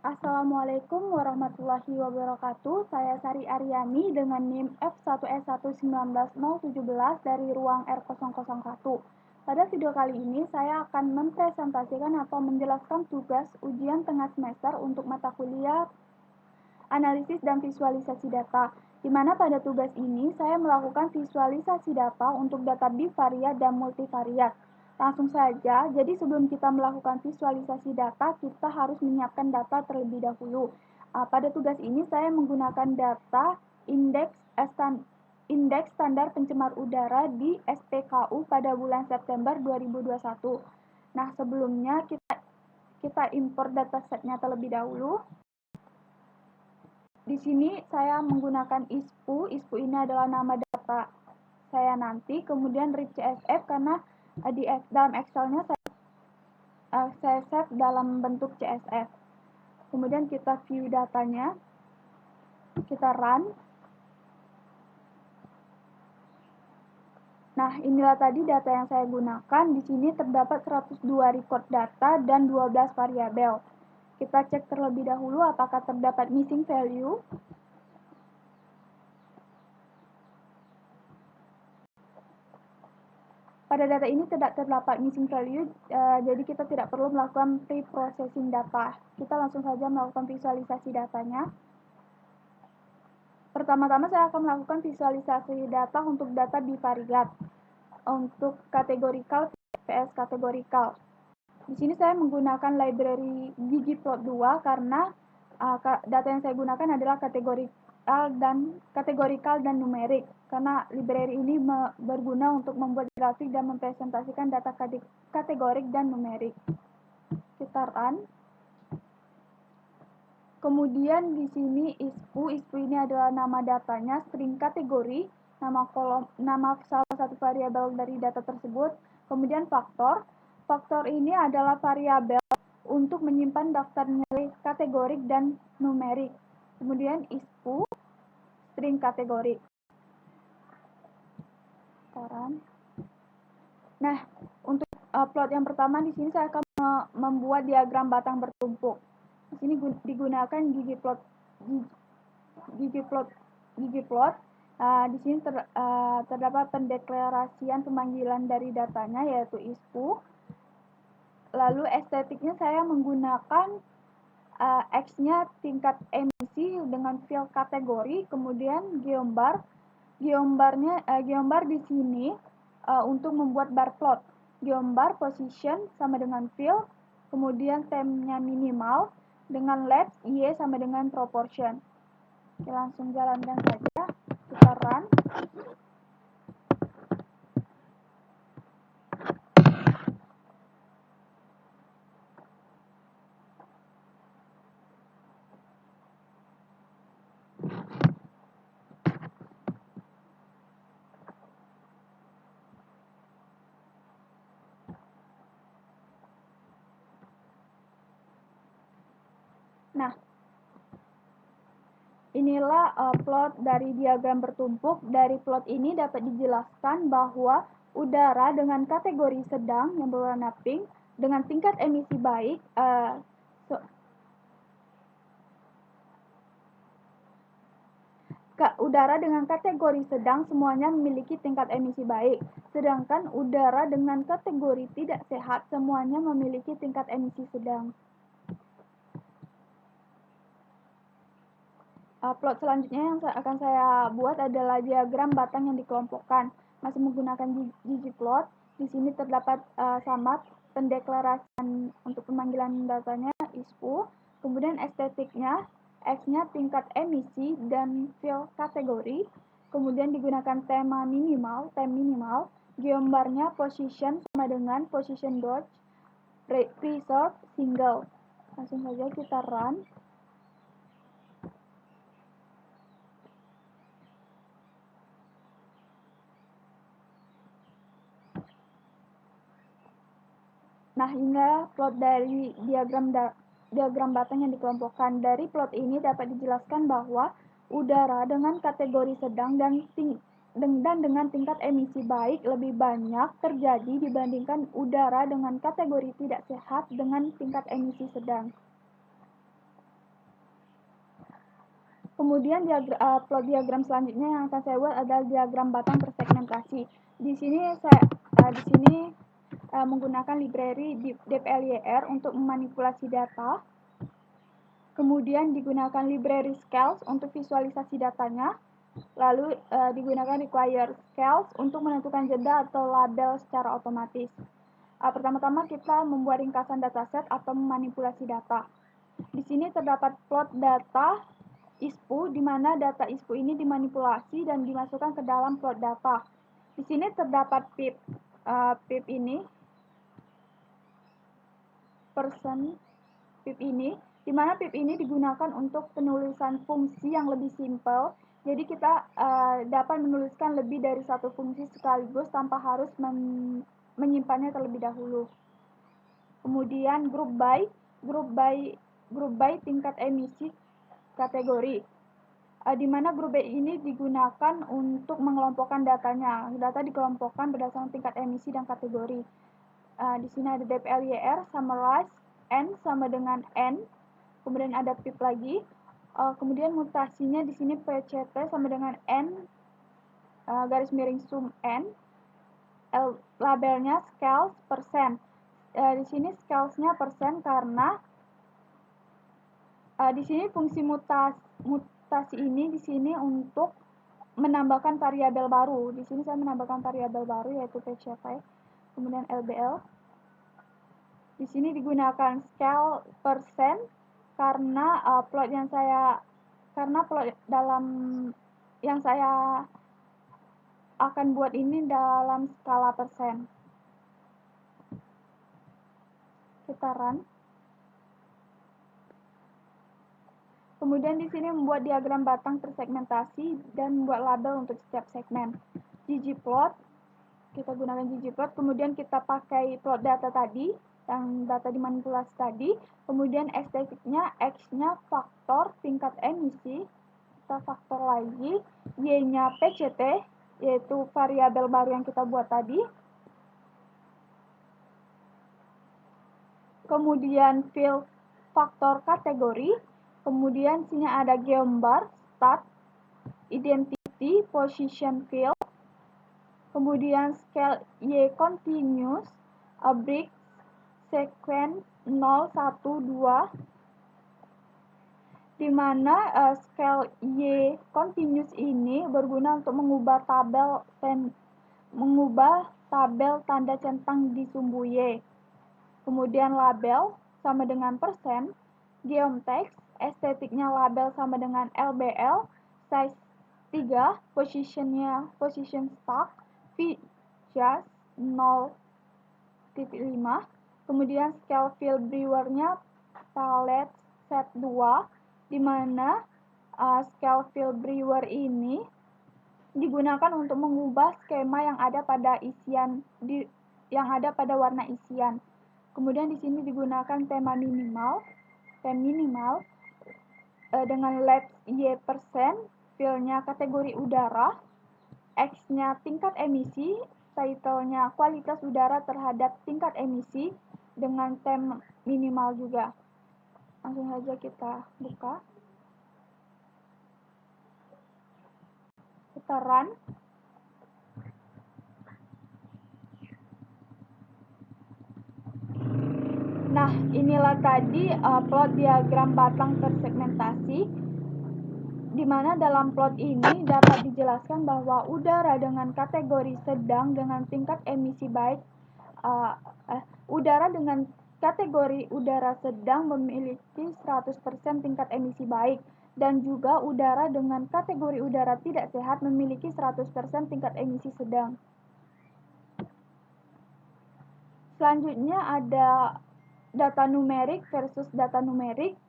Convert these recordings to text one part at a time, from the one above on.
Assalamualaikum warahmatullahi wabarakatuh. Saya Sari Aryani dengan NIM F1S1190017 dari ruang R001. Pada video kali ini saya akan mempresentasikan atau menjelaskan tugas ujian tengah semester untuk mata kuliah analisis dan visualisasi data, di mana pada tugas ini saya melakukan visualisasi data untuk data bivariat dan multivariat. Langsung saja, jadi sebelum kita melakukan visualisasi data, kita harus menyiapkan data terlebih dahulu. Pada tugas ini saya menggunakan data indeks standar pencemar udara di SPKU pada bulan September 2021. Nah, sebelumnya kita import datasetnya terlebih dahulu. Di sini saya menggunakan ISPU. ISPU ini adalah nama data saya nanti, kemudian read CSV karena dalam Excel-nya saya save dalam bentuk CSV. Kemudian kita view datanya, kita run. Nah, inilah tadi data yang saya gunakan. Di sini terdapat 102 record data dan 12 variabel. Kita cek terlebih dahulu apakah terdapat missing value. Pada data ini tidak terdapat missing value, jadi kita tidak perlu melakukan pre-processing data. Kita langsung saja melakukan visualisasi datanya. Pertama-tama saya akan melakukan visualisasi data untuk data bivariat, untuk kategorikal vs kategorikal. Di sini saya menggunakan library ggplot2 karena data yang saya gunakan adalah kategorikal dan numerik, karena library ini berguna untuk membuat grafik dan mempresentasikan data kategorik dan numerik. Kita run. Kemudian di sini ISPU ini adalah nama datanya, string kategori, nama salah satu variabel dari data tersebut. Kemudian faktor ini adalah variabel untuk menyimpan daftar nilai kategorik dan numerik. Kemudian ISPU string kategori. Nah, untuk plot yang pertama di sini saya akan membuat diagram batang bertumpuk. Di sini digunakan ggplot. Di sini terdapat pendeklarasian pemanggilan dari datanya, yaitu ISPU. Lalu estetiknya saya menggunakan X-nya tingkat emisi dengan field kategori, kemudian geombar. Geombar di sini untuk membuat bar plot. Geombar position sama dengan field, kemudian temnya minimal dengan labs Y sama dengan proportion. Oke, langsung jalankan saja. Kita run. Nah, inilah plot dari diagram bertumpuk. Dari plot ini dapat dijelaskan bahwa udara dengan kategori sedang yang berwarna pink dengan tingkat emisi baik, udara dengan kategori sedang semuanya memiliki tingkat emisi baik, sedangkan udara dengan kategori tidak sehat semuanya memiliki tingkat emisi sedang. Plot selanjutnya yang akan saya buat adalah diagram batang yang dikelompokkan. Masih menggunakan ggplot. Di sini terdapat sama pendeklarasian untuk pemanggilan datanya ISPU. Kemudian estetiknya, X-nya tingkat emisi dan field kategori. Kemudian digunakan tem minimal. Geombarnya position sama dengan position dodge, preserve, single. Langsung saja kita run. Nah, hingga plot dari diagram batang yang dikelompokkan. Dari plot ini dapat dijelaskan bahwa udara dengan kategori sedang dan dengan tingkat emisi baik lebih banyak terjadi dibandingkan udara dengan kategori tidak sehat dengan tingkat emisi sedang. Kemudian plot diagram selanjutnya yang akan saya buat adalah diagram batang tersegmentasi. Di sini menggunakan library dplyr untuk memanipulasi data. Kemudian digunakan library scales untuk visualisasi datanya. Lalu digunakan require scales untuk menentukan jeda atau label secara otomatis. Pertama-tama kita membuat ringkasan dataset atau memanipulasi data. Di sini terdapat plot data ISPU, di mana data ISPU ini dimanipulasi dan dimasukkan ke dalam plot data. Di sini terdapat pip ini, pip ini, di mana pip ini digunakan untuk penulisan fungsi yang lebih simpel. Jadi kita dapat menuliskan lebih dari satu fungsi sekaligus tanpa harus menyimpannya terlebih dahulu. Kemudian group by tingkat emisi kategori, di mana grup B ini digunakan untuk mengelompokkan datanya. Data dikelompokkan berdasarkan tingkat emisi dan kategori. Di sini ada dplyr, summarize, n sama dengan n, kemudian ada pip lagi. Kemudian mutasinya di sini pct sama dengan n garis miring sum n. Labelnya scales persen. Di sini scalesnya persen karena di sini fungsi mutasi ini di sini untuk menambahkan variabel baru. Di sini saya menambahkan variabel baru yaitu pct, kemudian lbl. Di sini digunakan scale persen karena plot yang saya akan buat ini dalam skala persen. Kita run. Kemudian di sini membuat diagram batang tersegmentasi dan membuat label untuk setiap segmen. ggplot, kita gunakan ggplot, kemudian kita pakai plot data tadi, yang data dimanipulasi tadi, kemudian estetiknya, x-nya faktor tingkat emisi, kita faktor lagi, y-nya pct, yaitu variabel baru yang kita buat tadi, kemudian field faktor kategori, kemudian sini ada geombar, start, identity, position field, kemudian scale y continuous, break, sequence 0, 1, 2, di mana scale y continuous ini berguna untuk mengubah tabel tanda centang di sumbu y. Kemudian label sama dengan persen, geomtext, estetiknya label sama dengan lbl, size 3, position stock, just 0,5, kemudian scale field brewer-nya palette set 2, di mana scale field brewer ini digunakan untuk mengubah skema yang ada pada warna isian. Kemudian di sini digunakan tema minimal dengan labs y persen, field-nya kategori udara, x-nya tingkat emisi, title-nya kualitas udara terhadap tingkat emisi dengan tem minimal juga. Langsung saja kita buka. Kita run. Nah, inilah tadi plot diagram batang tersegmentasi, di mana dalam plot ini dapat dijelaskan bahwa udara dengan kategori sedang dengan tingkat emisi baik, udara dengan kategori udara sedang memiliki 100% tingkat emisi baik, dan juga udara dengan kategori udara tidak sehat memiliki 100% tingkat emisi sedang. Selanjutnya ada data numerik versus data numerik.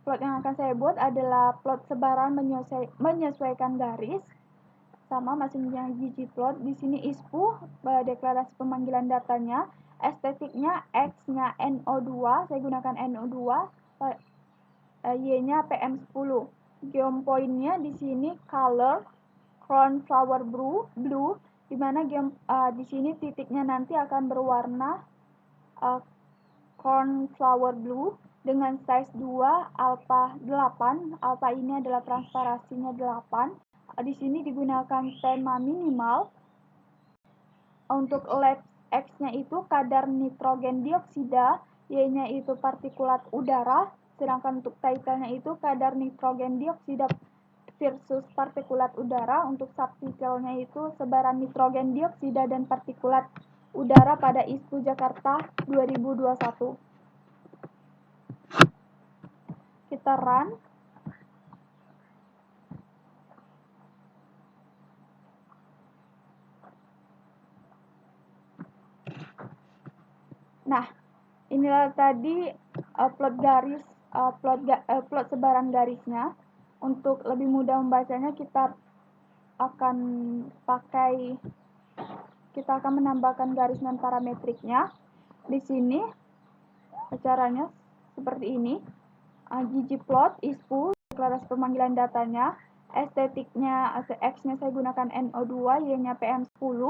Plot yang akan saya buat adalah plot sebaran menyesuaikan garis, sama masing-masing ggplot. Di sini ISPU, deklarasi pemanggilan datanya, estetiknya x-nya NO2, saya gunakan NO2, y-nya PM10. Geopoint-nya di sini color cornflower blue, di mana di sini titiknya nanti akan berwarna cornflower blue. dengan size 2 alpha 8. Alpha ini adalah transparansinya 8. Di sini digunakan tema minimal. Untuk labs X-nya itu kadar nitrogen dioksida, Y-nya itu partikulat udara, sedangkan untuk titlenya itu kadar nitrogen dioksida versus partikulat udara. Untuk subtitlenya itu sebaran nitrogen dioksida dan partikulat udara pada ISPU Jakarta 2021. Kita run. Nah, inilah tadi plot sebaran garisnya. Untuk lebih mudah membacanya, kita akan menambahkan garis non parametriknya. Di sini caranya seperti ini. ggplot ISPU deklarasi pemanggilan datanya. Estetiknya X-nya saya gunakan NO2, Y-nya PM10,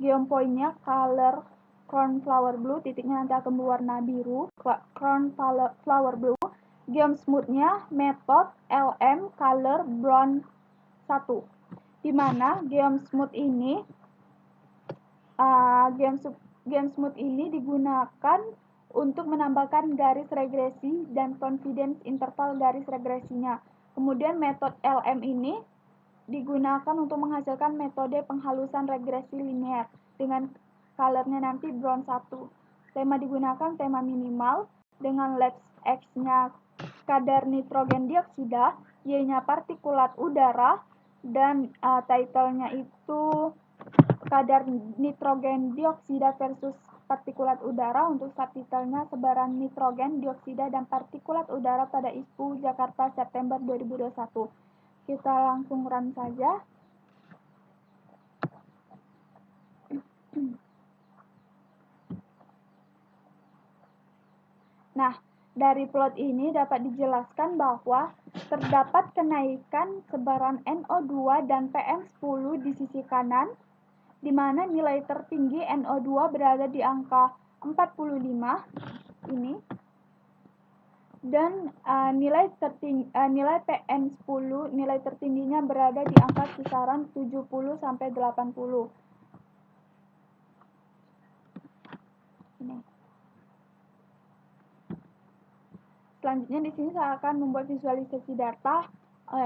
geopointnya color crown flower blue, titiknya nanti akan berwarna biru, crown flower blue. Geom smoothnya metode LM color brown 1, di mana geom smooth ini digunakan untuk menambahkan garis regresi dan confidence interval garis regresinya. Kemudian metode LM ini digunakan untuk menghasilkan metode penghalusan regresi linear dengan colornya nanti brown 1. Tema digunakan tema minimal dengan labs X-nya kadar nitrogen dioksida, Y-nya partikulat udara, dan titlenya itu kadar nitrogen dioksida versus partikulat udara. Untuk subtitlenya sebaran nitrogen dioksida dan partikulat udara pada ISPU Jakarta September 2021. Kita langsung run saja. Nah, dari plot ini dapat dijelaskan bahwa terdapat kenaikan sebaran NO2 dan PM10 di sisi kanan, di mana nilai tertinggi NO2 berada di angka 45 ini, dan nilai PM10 nilai tertingginya berada di angka kisaran 70 sampai 80. Ini. Selanjutnya di sini saya akan membuat visualisasi data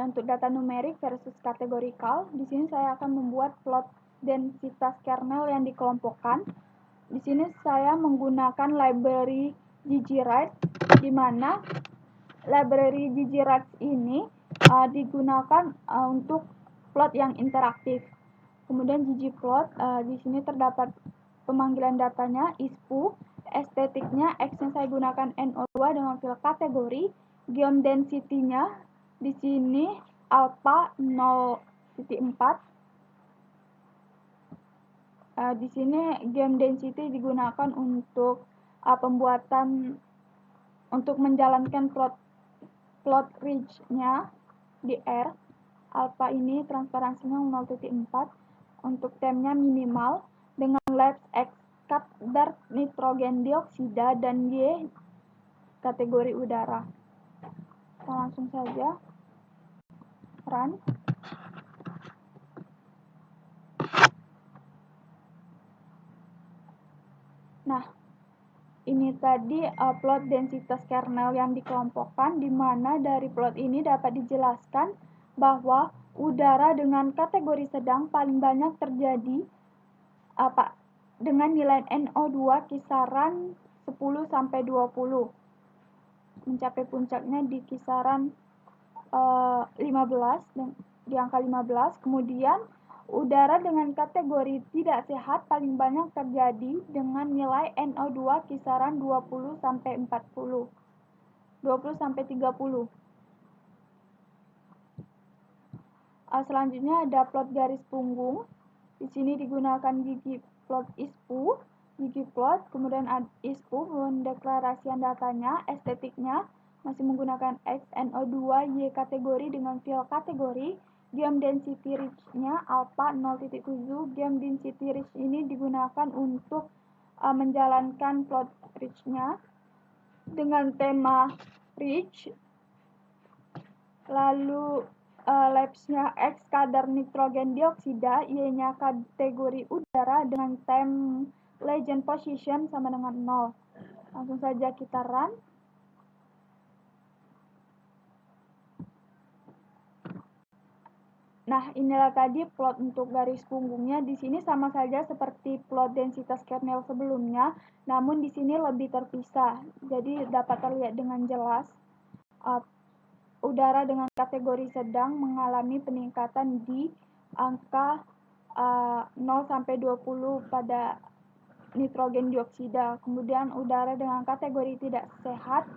untuk data numerik versus kategorikal. Di sini saya akan membuat plot densitas kernel yang dikelompokkan. Di sini saya menggunakan library ggRite, di mana library ggRite ini digunakan untuk plot yang interaktif. Kemudian ggplot, di sini terdapat pemanggilan datanya ISPU, estetiknya X yang saya gunakan NO2 dengan file kategori, geom density-nya di sini alpha 0.4. Di sini geom density digunakan untuk untuk menjalankan plot ridge-nya di R. Alpha ini transparansinya 0.4. Untuk temnya minimal dengan labs X kadar nitrogen dioksida dan Y kategori udara. Kita langsung saja run. Nah, ini tadi plot densitas kernel yang dikelompokkan, di mana dari plot ini dapat dijelaskan bahwa udara dengan kategori sedang paling banyak terjadi dengan nilai NO2 kisaran 10 sampai 20. Mencapai puncaknya di kisaran 15, di angka 15. Kemudian udara dengan kategori tidak sehat paling banyak terjadi dengan nilai NO2 kisaran 20 sampai 40. 20 sampai 30. Selanjutnya ada plot garis punggung. Di sini digunakan ggplot ISPU, ggplot, kemudian ISPU pendeklarasian datanya, estetiknya masih menggunakan X, NO2, Y kategori dengan file kategori. Geom density ridge-nya alpha 0.7. Geom density ridge ini digunakan untuk menjalankan plot ridge-nya. dengan tema rich, lalu labsnya X kadar nitrogen dioksida, Y-nya kategori udara dengan time legend position sama dengan 0. Langsung saja kita run. Nah, inilah tadi plot untuk garis punggungnya. Di sini sama saja seperti plot densitas kernel sebelumnya, namun di sini lebih terpisah. Jadi dapat terlihat dengan jelas udara dengan kategori sedang mengalami peningkatan di angka 0 sampai 20 pada nitrogen dioksida. Kemudian udara dengan kategori tidak sehat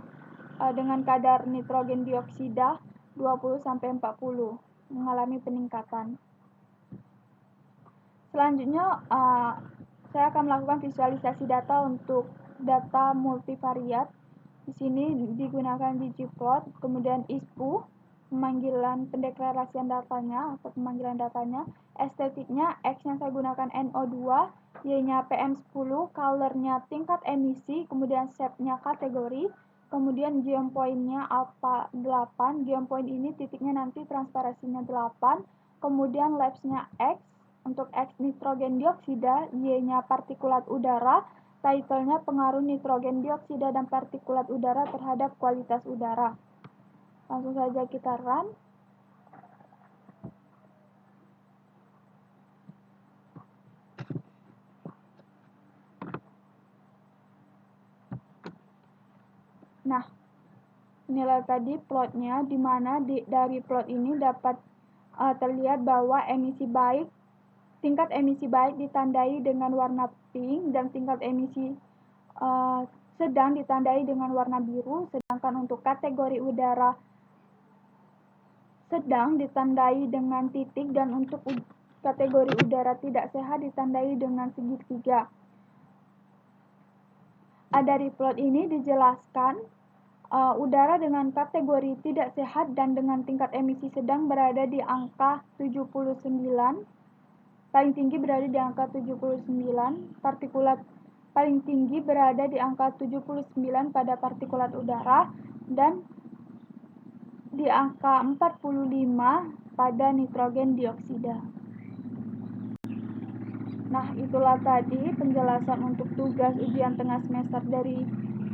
dengan kadar nitrogen dioksida 20 sampai 40 mengalami peningkatan. Selanjutnya saya akan melakukan visualisasi data untuk data multivariat. Di sini digunakan ggplot, kemudian ispu, pemanggilan pendeklarasian datanya atau pemanggilan datanya. Estetiknya X-nya saya gunakan NO2, Y-nya PM10, color-nya tingkat emisi, kemudian shape-nya kategori, kemudian geopoint-nya alpha 8. Geopoint ini titiknya nanti transparansinya 8, kemudian labs-nya X. Untuk X nitrogen dioksida, Y-nya partikulat udara, title-nya pengaruh nitrogen dioksida dan partikulat udara terhadap kualitas udara. Langsung saja kita run. Nah, inilah tadi plotnya, di mana dari plot ini dapat terlihat bahwa tingkat emisi baik ditandai dengan warna pink dan tingkat emisi sedang ditandai dengan warna biru, sedangkan untuk kategori udara sedang ditandai dengan titik dan untuk kategori udara tidak sehat ditandai dengan segitiga. Dari plot ini dijelaskan udara dengan kategori tidak sehat dan dengan tingkat emisi sedang berada di angka 79, paling tinggi berada di angka 79, partikulat paling tinggi berada di angka 79 pada partikulat udara dan di angka 45 pada nitrogen dioksida. Nah, itulah tadi penjelasan untuk tugas ujian tengah semester dari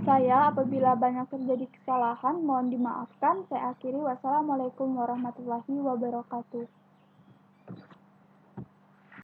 saya. Apabila banyak terjadi kesalahan, mohon dimaafkan. Saya akhiri. Wassalamualaikum warahmatullahi wabarakatuh.